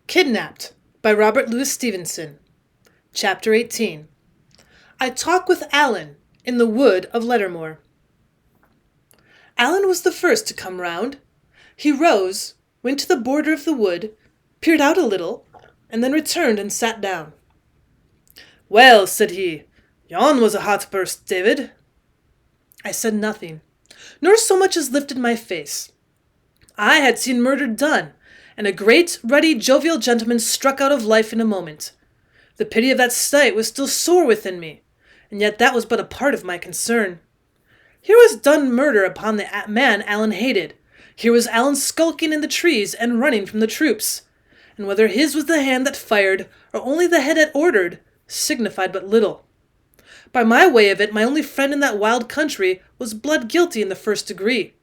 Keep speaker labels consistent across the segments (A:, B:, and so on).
A: Kidnapped by Robert Louis Stevenson. Chapter 18. I Talk with Alan in the Wood of Lettermore. Alan was the first to come round. He rose, went to the border of the wood, peered out a little, and then returned and sat down. "Well," said he, "yon was a hot burst, David." I said nothing, nor so much as lifted my face. I had seen murder done, and a great, ruddy, jovial gentleman struck out of life in a moment. The pity of that sight was still sore within me, and yet that was but a part of my concern. Here was done murder upon the man Alan hated. Here was Alan skulking in the trees and running from the troops, and whether his was the hand that fired, or only the head that ordered, signified but little. By my way of it, my only friend in that wild country was blood guilty in the first degree.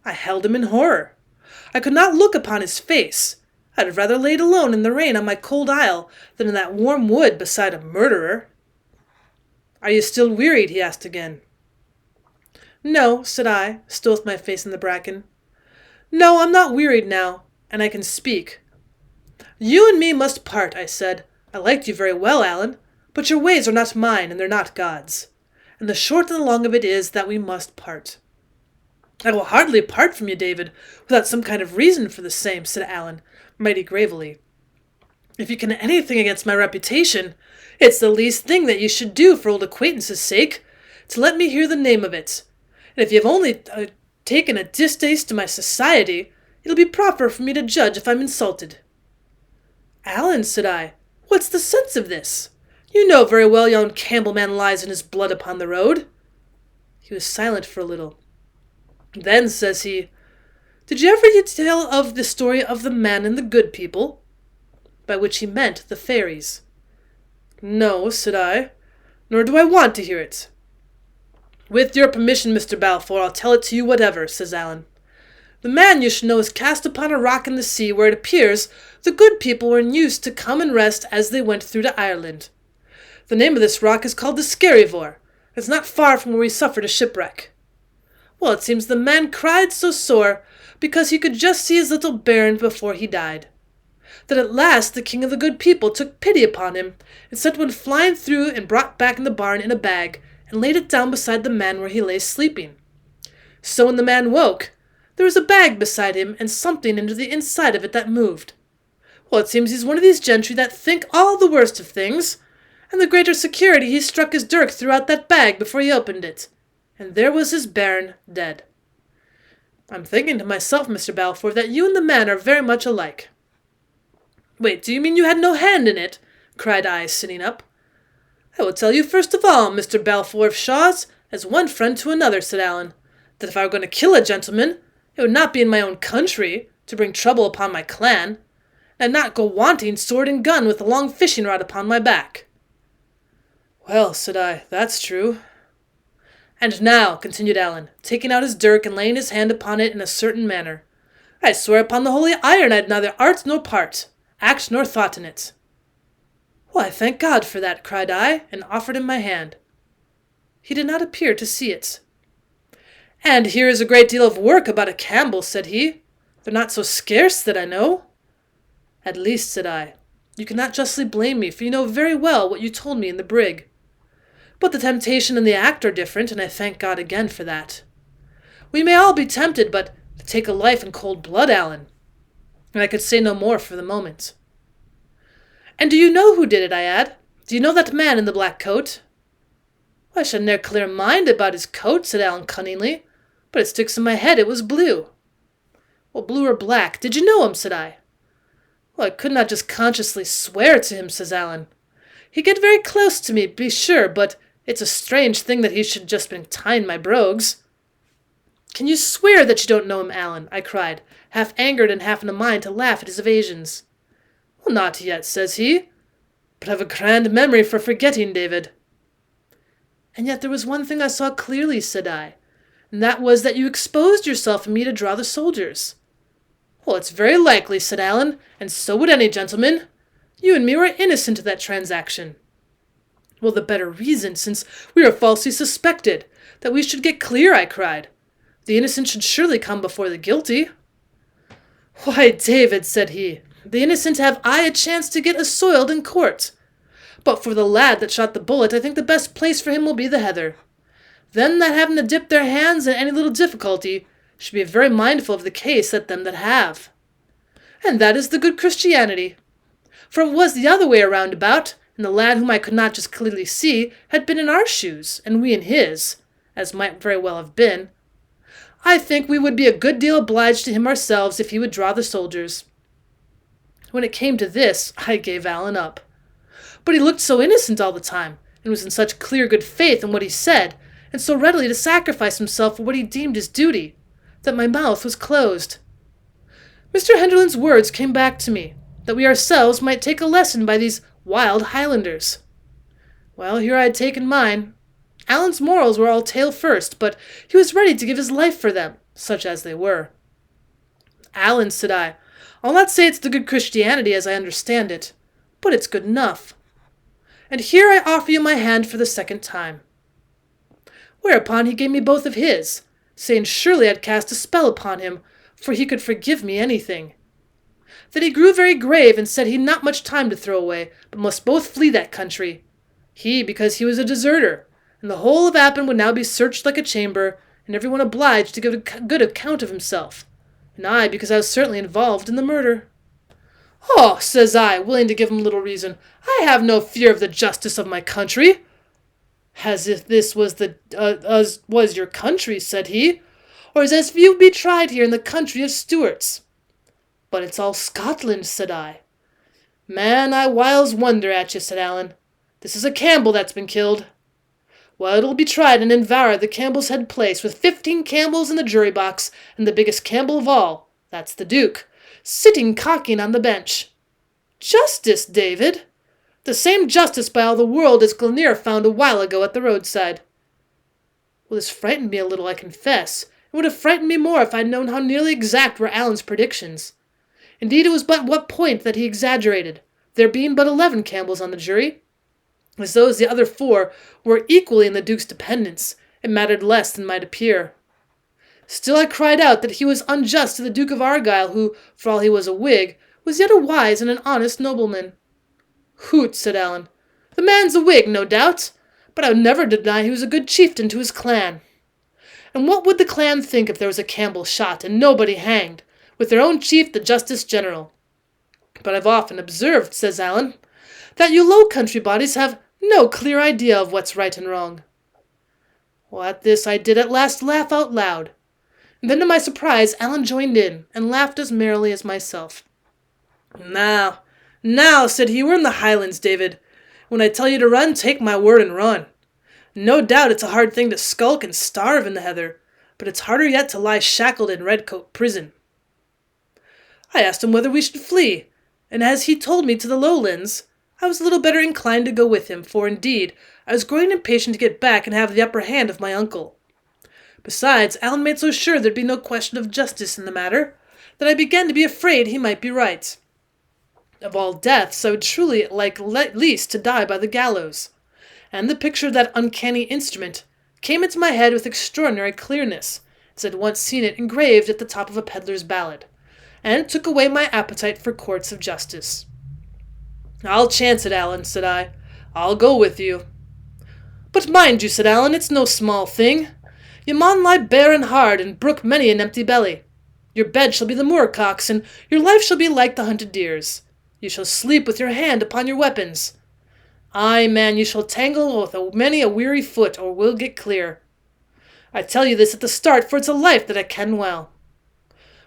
A: I held him in horror. I could not look upon his face. I'd have rather laid alone in the rain on my cold isle than in that warm wood beside a murderer. "Are you still wearied?" he asked again. "No," said I, still with my face in the bracken. "No, I'm not wearied now, and I can speak. You and me must part," I said. "I liked you very well, Alan, but your ways are not mine, and they're not God's. And the short and the long of it is that we must part." "I will hardly part from you, David, without some kind of reason for the same," said Alan, mighty gravely. "If you can anything against my reputation, it's the least thing that you should do for old acquaintance' sake, to let me hear the name of it. And if you have only taken a distaste to my society, it'll be proper for me to judge if I'm insulted." "Alan," said I, "what's the sense of this? You know very well yon Campbell man lies in his blood upon the road." He was silent for a little. Then says he, "Did you ever tell of the story of the man and the good people?" By which he meant the fairies. "No," said I, "nor do I want to hear it." "With your permission, Mr. Balfour, I'll tell it to you whatever," says Alan. "The man, you should know, is cast upon a rock in the sea where it appears the good people were in use to come and rest as they went through to Ireland. The name of this rock is called the Skerryvore. It's not far from where we suffered a shipwreck. Well, it seems the man cried so sore because he could just see his little bairn before he died, that at last the king of the good people took pity upon him and sent one flying through and brought back in the barn in a bag and laid it down beside the man where he lay sleeping. So when the man woke, there was a bag beside him and something into the inside of it that moved. Well, it seems he's one of these gentry that think all the worst of things, and the greater security he struck his dirk throughout that bag before he opened it, and there was his bairn dead. I'm thinking to myself, Mr. Balfour, that you and the man are very much alike." "Wait, do you mean you had no hand in it?" cried I, sitting up. "I will tell you first of all, Mr. Balfour of Shaw's, as one friend to another," said Alan, "that if I were going to kill a gentleman, it would not be in my own country, to bring trouble upon my clan, and I'd not go wanting sword and gun with a long fishing rod upon my back." "Well," said I, "that's true." "And now," continued Alan, taking out his dirk and laying his hand upon it in a certain manner, "I swear upon the holy iron I had neither art nor part, act nor thought in it." "Well, I thank God for that," cried I, and offered him my hand. He did not appear to see it. "And here is a great deal of work about a Campbell," said he. "They're not so scarce that I know." "At least," said I, "you cannot justly blame me, for you know very well what you told me in the brig. But the temptation and the act are different, and I thank God again for that. We may all be tempted, but to take a life in cold blood, Alan." And I could say no more for the moment. "And do you know who did it?" I add. "Do you know that man in the black coat?" "I should ne'er clear mind about his coat," said Alan cunningly, "but it sticks in my head it was blue." "Well, blue or black, did you know him?" said I. "Well, I could not just consciously swear to him," says Alan. "He get very close to me, be sure, but it's a strange thing that he should just been tying my brogues." "Can you swear that you don't know him, Alan?" I cried, half angered and half in a mind to laugh at his evasions. "Well, not yet," says he, "but I've a grand memory for forgetting, David." "And yet there was one thing I saw clearly," said I, "and that was that you exposed yourself and me to draw the soldiers." "Well, it's very likely," said Alan, "and so would any gentleman. You and me were innocent of that transaction." "Well, the better reason, since we are falsely suspected, that we should get clear," I cried. "The innocent should surely come before the guilty." "Why, David," said he, The innocent have I a chance to get assoiled in court. But for the lad that shot the bullet, I think the best place for him will be the heather. Them that haven't to dip their hands in any little difficulty should be very mindful of the case that them that have. And that is the good Christianity. For it was the other way around about, and the lad whom I could not just clearly see had been in our shoes, and we in his, as might very well have been. I think we would be a good deal obliged to him ourselves if he would draw the soldiers. When it came to this, I gave Alan up. But he looked so innocent all the time, and was in such clear good faith in what he said, and so readily to sacrifice himself for what he deemed his duty, that my mouth was closed. Mr. Henderland's words came back to me, that we ourselves might take a lesson by these wild Highlanders. Well, here I had taken mine. Alan's morals were all tail first, but he was ready to give his life for them, such as they were. Alan, said I'll not say it's the good Christianity as I understand it, but it's good enough. And here I offer you my hand for the second time. Whereupon he gave me both of his, saying surely I'd cast a spell upon him, for he could forgive me anything. Then he grew very grave and said he'd not much time to throw away, but must both flee that country. He, because he was a deserter, and the whole of Appin would now be searched like a chamber, and every one obliged to give a good account of himself, and I, because I was certainly involved in the murder. Oh, says I, willing to give him little reason, I have no fear of the justice of my country. As if this was was your country, said he, or as if you be tried here in the country of Stuarts. But it's all Scotland, said I. Man, I whiles wonder at you, said Alan. This is a Campbell that's been killed. Well, it'll be tried in Invara, the Campbell's head place, with 15 Campbells in the jury box, and the biggest Campbell of all, that's the Duke, sitting cocking on the bench. Justice, David! The same justice by all the world as Glenere found a while ago at the roadside. Well, this frightened me a little, I confess. It would have frightened me more if I'd known how nearly exact were Alan's predictions. Indeed, it was but what point that he exaggerated, there being but 11 Campbells on the jury. As those the other 4 were equally in the Duke's dependence, it mattered less than might appear. Still I cried out that he was unjust to the Duke of Argyle, who, for all he was a Whig, was yet a wise and an honest nobleman. Hoot, said Alan, the man's a Whig, no doubt, but I would never deny he was a good chieftain to his clan. And what would the clan think if there was a Campbell shot and nobody hanged, with their own chief the Justice General? But I've often observed, says Alan, that you low country bodies have no clear idea of what's right and wrong. Well, at this I did at last laugh out loud, and then to my surprise Alan joined in, and laughed as merrily as myself. Now, said he, we're in the Highlands, David. When I tell you to run, take my word and run. No doubt it's a hard thing to skulk and starve in the heather, but it's harder yet to lie shackled in Redcoat prison. I asked him whether we should flee, and as he told me to the lowlands, I was a little better inclined to go with him, for indeed I was growing impatient to get back and have the upper hand of my uncle. Besides, Alan made so sure there'd be no question of justice in the matter, that I began to be afraid he might be right. Of all deaths, I would truly like least to die by the gallows, and the picture of that uncanny instrument came into my head with extraordinary clearness, as I'd once seen it engraved at the top of a peddler's ballad, and took away my appetite for courts of justice. I'll chance it, Alan, said I. I'll go with you. But mind you, said Alan, it's no small thing. Ye maun lie bare and hard, and brook many an empty belly. Your bed shall be the moorcocks, and your life shall be like the hunted deer's. You shall sleep with your hand upon your weapons. Ay, man, you shall tangle with many a weary foot, or we'll get clear. I tell you this at the start, for it's a life that I ken well.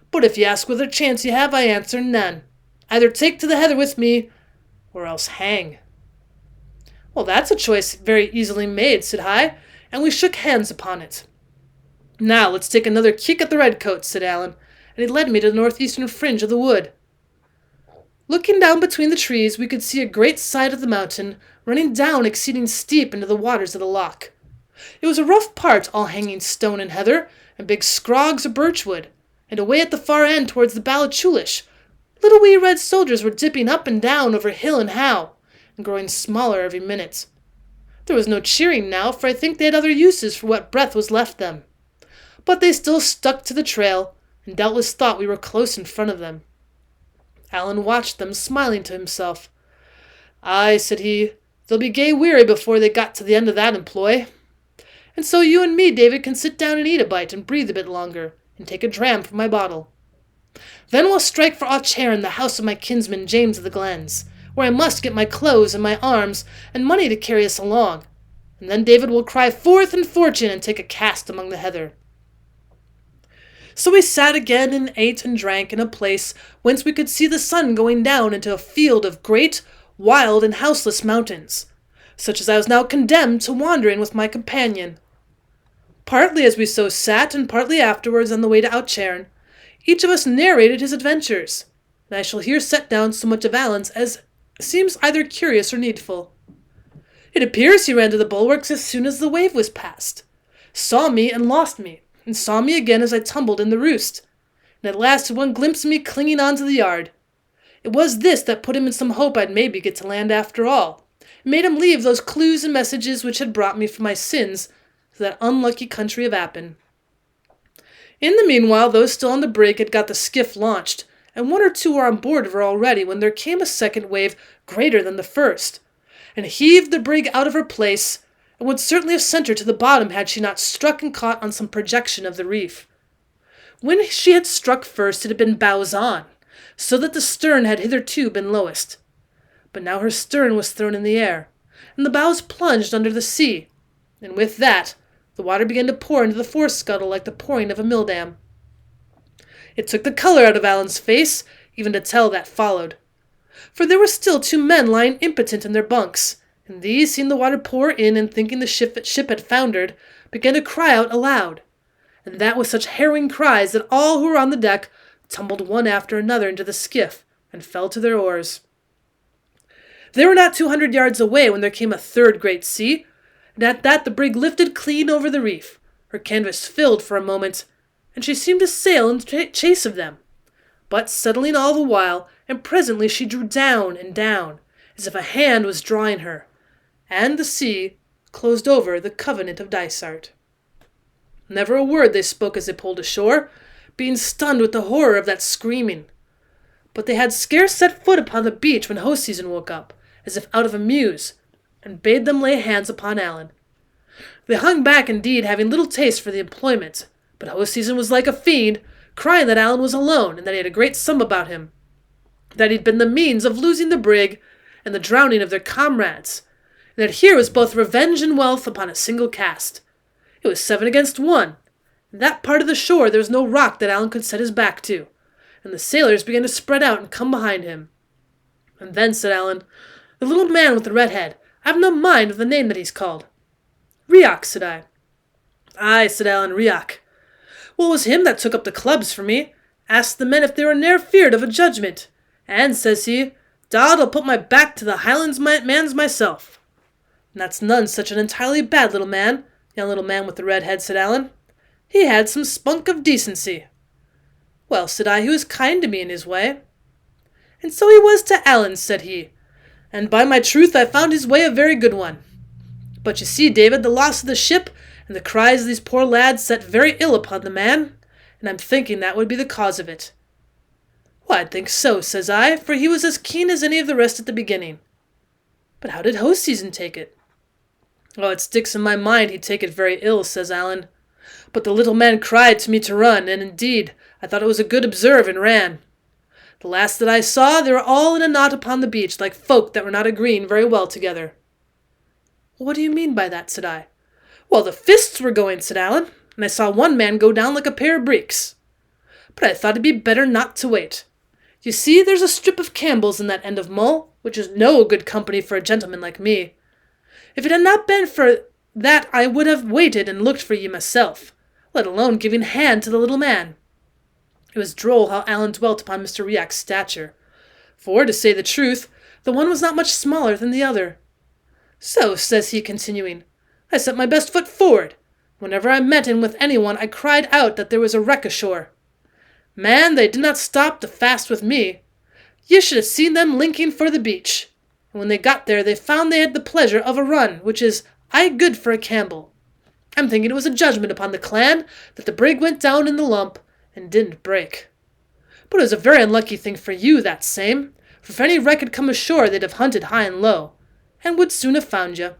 A: But if ye ask whether chance ye have, I answer none. Either take to the heather with me, or else hang. Well, that's a choice very easily made, said I, and we shook hands upon it. Now let's take another kick at the redcoats, said Alan, and he led me to the northeastern fringe of the wood. Looking down between the trees, we could see a great side of the mountain running down exceeding steep into the waters of the loch. It was a rough part, all hanging stone and heather, and big scrogs of birchwood, and away at the far end towards the Ballachulish, little wee red soldiers were dipping up and down over hill and howe, and growing smaller every minute. There was no cheering now, for I think they had other uses for what breath was left them. But they still stuck to the trail, and doubtless thought we were close in front of them. Alan watched them, smiling to himself. "Aye," said he, "they'll be gay weary before they got to the end of that employ. And so you and me, David, can sit down and eat a bite and breathe a bit longer, and take a dram from my bottle. Then we'll strike for Auchair in the house of my kinsman James of the Glens, where I must get my clothes and my arms and money to carry us along, and then David will cry forth in fortune and take a cast among the heather." So we sat again and ate and drank in a place whence we could see the sun going down into a field of great, wild, and houseless mountains, such as I was now condemned to wander in with my companion. Partly as we so sat, and partly afterwards on the way to Auchairn, each of us narrated his adventures, and I shall here set down so much of Alan's as seems either curious or needful. It appears he ran to the bulwarks as soon as the wave was past, saw me and lost me, and saw me again as I tumbled in the roost, and at last had one glimpse of me clinging on to the yard. It was this that put him in some hope I'd maybe get to land after all. It made him leave those clues and messages which had brought me for my sins to that unlucky country of Appin. In the meanwhile, those still on the brig had got the skiff launched, and one or two were on board of her already, when there came a second wave greater than the first, and heaved the brig out of her place, and would certainly have sent her to the bottom had she not struck and caught on some projection of the reef. When she had struck first, it had been bows on, so that the stern had hitherto been lowest. But now her stern was thrown in the air, and the bows plunged under the sea, and with that the water began to pour into the fore-scuttle like the pouring of a mill-dam. It took the colour out of Alan's face, even to tell that followed. For there were still 2 men lying impotent in their bunks, and these, seeing the water pour in and thinking the ship had foundered, began to cry out aloud, and that with such harrowing cries that all who were on the deck tumbled one after another into the skiff, and fell to their oars. They were not 200 yards away when there came a third great sea, and at that the brig lifted clean over the reef, her canvas filled for a moment, and she seemed to sail in chase of them, but settling all the while, and presently she drew down and down, as if a hand was drawing her, and the sea closed over the Covenant of Dysart. Never a word they spoke as they pulled ashore, being stunned with the horror of that screaming. But they had scarce set foot upon the beach when Hoseason woke up, as if out of a muse, and bade them lay hands upon Alan. They hung back indeed, having little taste for the employment, but Hoseason was like a fiend, crying that Alan was alone, and that he had a great sum about him, that he'd been the means of losing the brig and the drowning of their comrades, and that here was both revenge and wealth upon a single cast. It was 7 against 1. In that part of the shore there was no rock that Alan could set his back to, and the sailors began to spread out and come behind him. And then, said Alan, "The little man with the red head, I've no mind of the name that he's called." "Riach," said I. "Aye," said Alan, "Riach. Well, it was him that took up the clubs for me, asked the men if they were ne'er feared of a judgment, and, says he, 'Dod, I'll put my back to the Highlands man's myself.' And that's none such an entirely bad little man, young little man with the red head," said Alan. "He had some spunk of decency." "Well," said I, "he was kind to me in his way." "And so he was to Alan," said he, "and by my truth I found his way a very good one. But you see, David, the loss of the ship and the cries of these poor lads set very ill upon the man, and I'm thinking that would be the cause of it." "Well, I'd think so," says I, "for he was as keen as any of the rest at the beginning." "But how did Hoseason take it?" "Oh, it sticks in my mind he'd take it very ill," says Alan. "But the little man cried to me to run, and indeed I thought it was a good observe, and ran. The last that I saw, they were all in a knot upon the beach, like folk that were not agreeing very well together." "What do you mean by that?" said I. "Well, the fists were going," said Alan, "and I saw one man go down like a pair of breeks. But I thought it'd be better not to wait. You see, there's a strip of Campbell's in that end of Mull, which is no good company for a gentleman like me. If it had not been for that I would have waited and looked for ye myself, let alone giving hand to the little man." It was droll how Alan dwelt upon Mr. Riach's stature, for, to say the truth, the one was not much smaller than the other. "So," says he, continuing, "I set my best foot forward. Whenever I met in with anyone, I cried out that there was a wreck ashore. Man, they did not stop to fast with me. Ye should have seen them linking for the beach. And when they got there, they found they had the pleasure of a run, which is aye good for a Campbell. I'm thinking it was a judgment upon the clan that the brig went down in the lump and didn't break. But it was a very unlucky thing for you, that same, for if any wreck had come ashore they'd have hunted high and low, and would soon have found you.